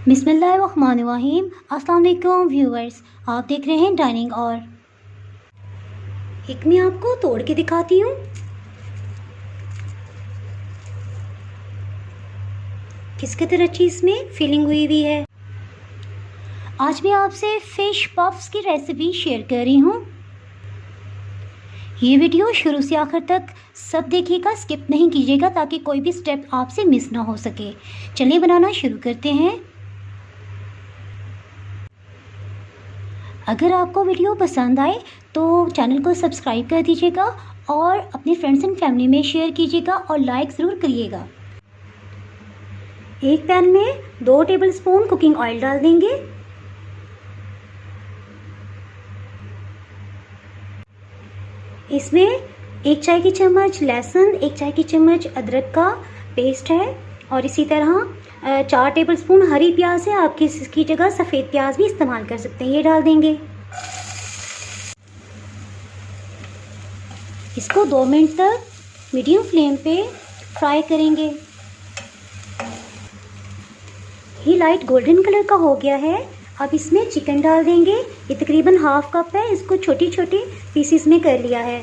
बिस्मिल्लाहिर्रहमानिर्रहीम। अस्सलाम वालेकुम व्यूअर्स, आप देख रहे हैं डाइनिंग और एक मैं आपको तोड़ के दिखाती हूँ। किस कदर अच्छी इसमें फीलिंग हुई है। आज मैं आपसे फ़िश पफ्स की रेसिपी शेयर कर रही हूँ। ये वीडियो शुरू से आखिर तक सब देखिएगा, स्किप नहीं कीजिएगा ताकि कोई भी स्टेप आपसे मिस ना हो सके। चलिए बनाना शुरू करते हैं। अगर आपको वीडियो पसंद आए तो चैनल को सब्सक्राइब कर दीजिएगा और अपने फ्रेंड्स एंड फैमिली में शेयर कीजिएगा और लाइक ज़रूर करिएगा। एक पैन में 2 टेबलस्पून कुकिंग ऑयल डाल देंगे। इसमें 1 चाय की चम्मच लहसुन, 1 चाय की चम्मच अदरक का पेस्ट है और इसी तरह 4 टेबलस्पून हरी प्याज है। आप इसकी जगह सफ़ेद प्याज भी इस्तेमाल कर सकते हैं। ये डाल देंगे। इसको 2 मिनट तक मीडियम फ्लेम पे फ्राई करेंगे। ये लाइट गोल्डन कलर का हो गया है। अब इसमें चिकन डाल देंगे। ये तकरीबन हाफ कप है। इसको छोटी छोटी पीसेस में कर लिया है।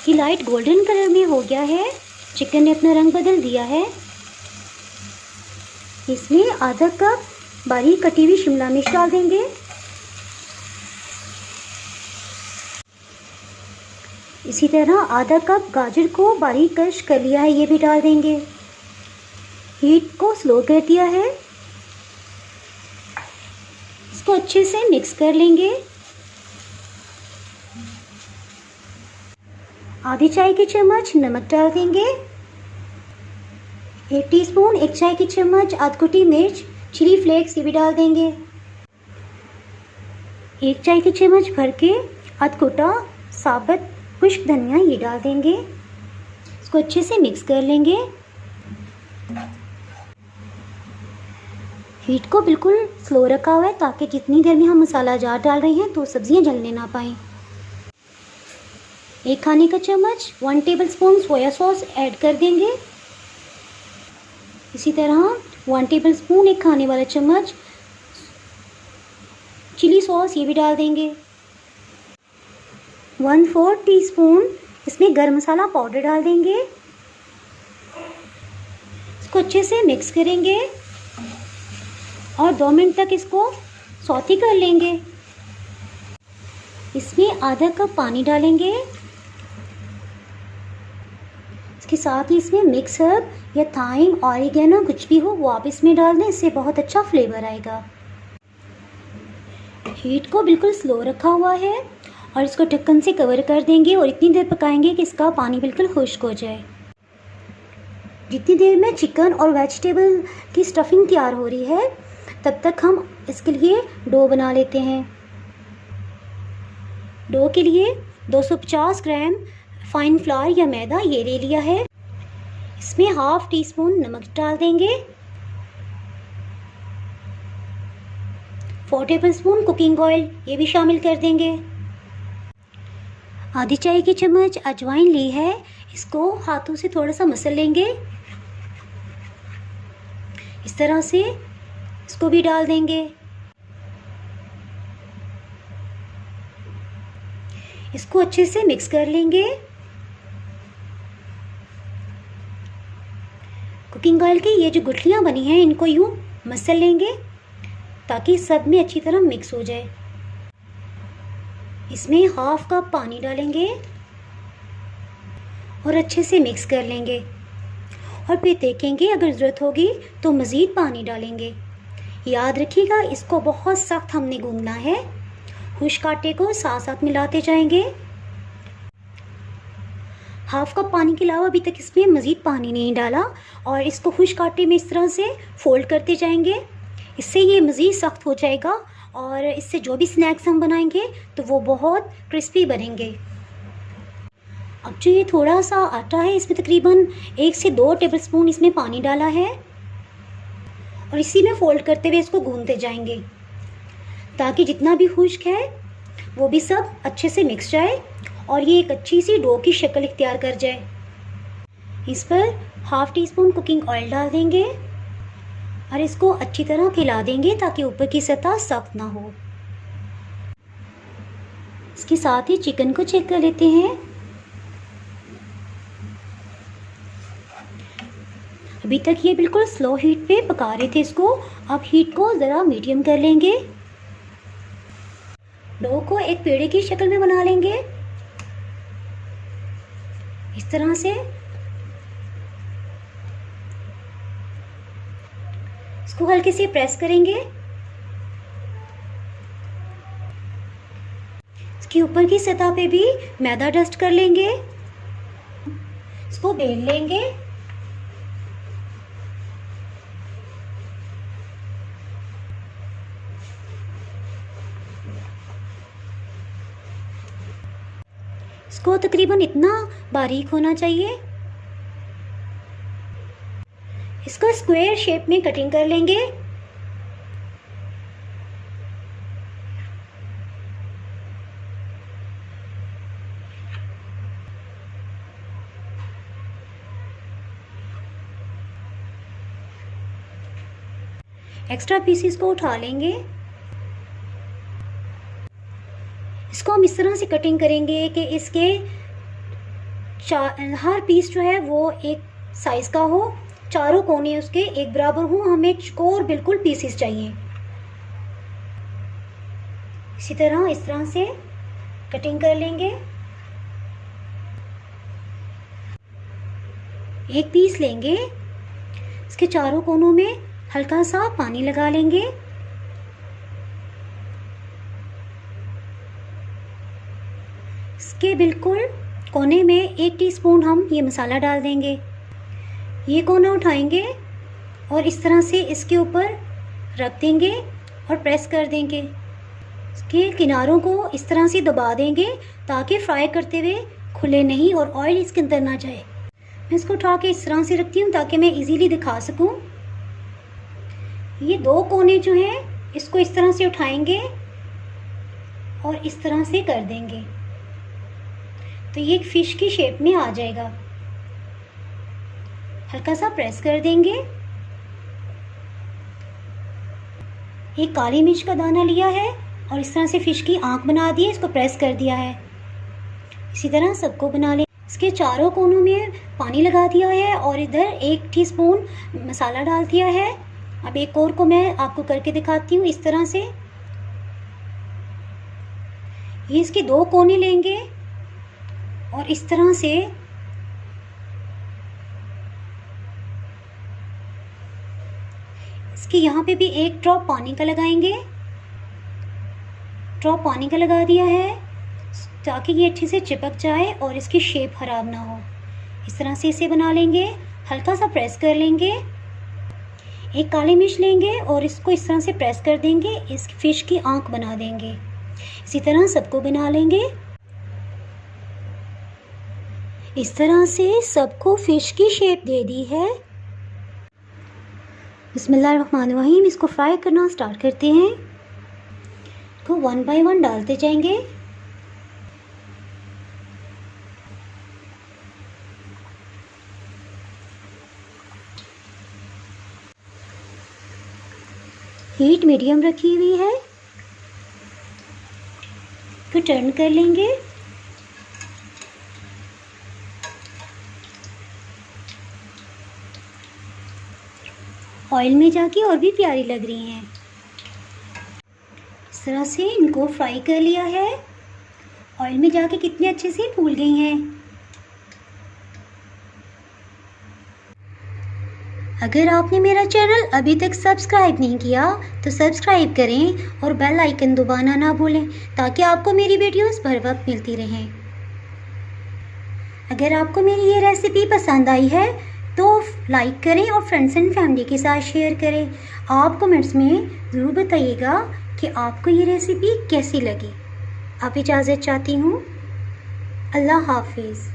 ये लाइट गोल्डन कलर में हो गया है। चिकन ने अपना रंग बदल दिया है। इसमें आधा कप बारीक कटी हुई शिमला मिर्च डाल देंगे। इसी तरह आधा कप गाजर को बारीक क्रश कर लिया है, ये भी डाल देंगे। हीट को स्लो कर दिया है। इसको अच्छे से मिक्स कर लेंगे। आधी चाय की चम्मच नमक डाल देंगे। 1 टीस्पून 1 चाय की चम्मच अधकुटी मिर्च चिली फ्लेक्स ये भी डाल देंगे। 1 चाय की चम्मच भर के अधकुटा साबुत खुश्क धनिया ये डाल देंगे। इसको अच्छे से मिक्स कर लेंगे। हीट को बिल्कुल स्लो रखा हुआ है ताकि जितनी देर में हम मसाला जार डाल रहे हैं तो सब्जियां जलने ना पाएँ। 1 खाने का चम्मच 1 टेबलस्पून सोया सॉस ऐड कर देंगे। इसी तरह 1 टेबलस्पून 1 खाने वाला चम्मच चिली सॉस ये भी डाल देंगे। 1/4 टीस्पून इसमें गरम मसाला पाउडर डाल देंगे। इसको अच्छे से मिक्स करेंगे और 2 मिनट तक इसको सौते कर लेंगे। इसमें आधा कप पानी डालेंगे। इसके साथ ही इसमें मिक्स हर्ब या थाइम ऑरिगेनो कुछ भी हो वो आप इसमें डाल दें, इससे बहुत अच्छा फ्लेवर आएगा। हीट को बिल्कुल स्लो रखा हुआ है और इसको ढक्कन से कवर कर देंगे और इतनी देर पकाएंगे कि इसका पानी बिल्कुल खुश्क हो जाए। जितनी देर में चिकन और वेजिटेबल की स्टफिंग तैयार हो रही है तब तक हम इसके लिए डो बना लेते हैं। डो के लिए 250 ग्राम फाइन फ्लावर या मैदा ये ले लिया है। इसमें 1/2 टीस्पून नमक डाल देंगे। 4 टेबलस्पून कुकिंग ऑयल ये भी शामिल कर देंगे। आधी चाय की चम्मच अजवाइन ली है। इसको हाथों से थोड़ा सा मसल लेंगे। इस तरह से इसको भी डाल देंगे। इसको अच्छे से मिक्स कर लेंगे। कुकिंग ऑयल की ये जो गुठलियाँ बनी हैं इनको यूँ मसल लेंगे ताकि सब में अच्छी तरह मिक्स हो जाए। इसमें 1/2 कप पानी डालेंगे और अच्छे से मिक्स कर लेंगे और फिर देखेंगे अगर ज़रूरत होगी तो मज़ीद पानी डालेंगे। याद रखिएगा इसको बहुत सख्त हमने गूंदना है। खुश्क आटे को साथ साथ मिलाते जाएंगे। 1/2 कप पानी के अलावा अभी तक इसमें मज़ीद पानी नहीं डाला और इसको खुश्क आटे में इस तरह से फोल्ड करते जाएंगे। इससे ये मज़ीद सख्त हो जाएगा और इससे जो भी स्नैक्स हम बनाएंगे तो वो बहुत क्रिस्पी बनेंगे। अब जो ये थोड़ा सा आटा है इसमें तकरीबन 1 से 2 टेबलस्पून इसमें पानी डाला है और इसी में फोल्ड करते हुए इसको गूंदते जाएंगे ताकि जितना भी खुश्क है वो भी सब अच्छे से मिक्स जाए और ये एक अच्छी सी डो की शक्ल इख्तियार कर जाए। इस पर half tea spoon cooking oil डाल देंगे और इसको अच्छी तरह फैला देंगे ताकि ऊपर की सतह सख्त ना हो। इसके साथ ही चिकन को चेक कर लेते हैं। अभी तक ये बिल्कुल स्लो हीट पे पका रहे थे इसको, अब हीट को ज़रा मीडियम कर लेंगे। डो को एक पेड़े की शक्ल में बना लेंगे इस तरह से। इसको हल्के से प्रेस करेंगे। इसके ऊपर की सतह पे भी मैदा डस्ट कर लेंगे। इसको बेल लेंगे। इसको तकरीबन इतना बारीक होना चाहिए। इसको स्क्वायर शेप में कटिंग कर लेंगे। एक्स्ट्रा पीसेस को उठा लेंगे। इसको हम इस तरह से कटिंग करेंगे कि इसके हर पीस जो है वो एक साइज़ का हो, चारों कोने उसके एक बराबर हो। हमें चौकोर बिल्कुल पीसेस चाहिए। इसी तरह इस तरह से कटिंग कर लेंगे। एक पीस लेंगे, इसके चारों कोनों में हल्का सा पानी लगा लेंगे। इसके बिल्कुल कोने में 1 टीस्पून हम ये मसाला डाल देंगे। ये कोना उठाएंगे और इस तरह से इसके ऊपर रख देंगे और प्रेस कर देंगे। इसके किनारों को इस तरह से दबा देंगे ताकि फ्राई करते हुए खुले नहीं और ऑयल इसके अंदर ना जाए। मैं इसको उठा के इस तरह से रखती हूँ ताकि मैं इजीली दिखा सकूँ। ये 2 कोने जो हैं इसको इस तरह से उठाएंगे और इस तरह से कर देंगे तो ये एक फ़िश की शेप में आ जाएगा। हल्का सा प्रेस कर देंगे। एक काली मिर्च का दाना लिया है और इस तरह से फ़िश की आंख बना दी है, इसको प्रेस कर दिया है। इसी तरह सबको बना लें। इसके चारों कोनों में पानी लगा दिया है और इधर 1 टीस्पून मसाला डाल दिया है। अब एक और को मैं आपको करके दिखाती हूँ। इस तरह से ये इसके 2 कोने लेंगे और इस तरह से इसके यहाँ पे भी 1 ड्रॉप पानी का लगाएंगे। ड्रॉप पानी का लगा दिया है ताकि ये अच्छे से चिपक जाए और इसकी शेप खराब ना हो। इस तरह से इसे बना लेंगे। हल्का सा प्रेस कर लेंगे। एक काली मिर्च लेंगे और इसको इस तरह से प्रेस कर देंगे। इस फिश की आंख बना देंगे। इसी तरह सबको बना लेंगे। इस तरह से सबको फ़िश की शेप दे दी है। बिस्मिल्लाहिर्रहमानिर्रहीम। इसको फ्राई करना स्टार्ट करते हैं। तो 1 बाय 1 डालते जाएंगे। हीट मीडियम रखी हुई है। तो टर्न कर लेंगे। ऑयल में जाके और भी प्यारी लग रही हैं। इस तरह से इनको फ्राई कर लिया है। ऑयल में जाके कितने अच्छे से फूल गई हैं। अगर आपने मेरा चैनल अभी तक सब्सक्राइब नहीं किया तो सब्सक्राइब करें और बेल आइकन दबाना ना भूलें ताकि आपको मेरी वीडियोस बर वक्त मिलती रहें। अगर आपको मेरी ये रेसिपी पसंद आई है तो लाइक करें और फ्रेंड्स एंड फैमिली के साथ शेयर करें। आप कमेंट्स में ज़रूर बताइएगा कि आपको ये रेसिपी कैसी लगी। अब इजाज़त चाहती हूँ। अल्लाह हाफिज़।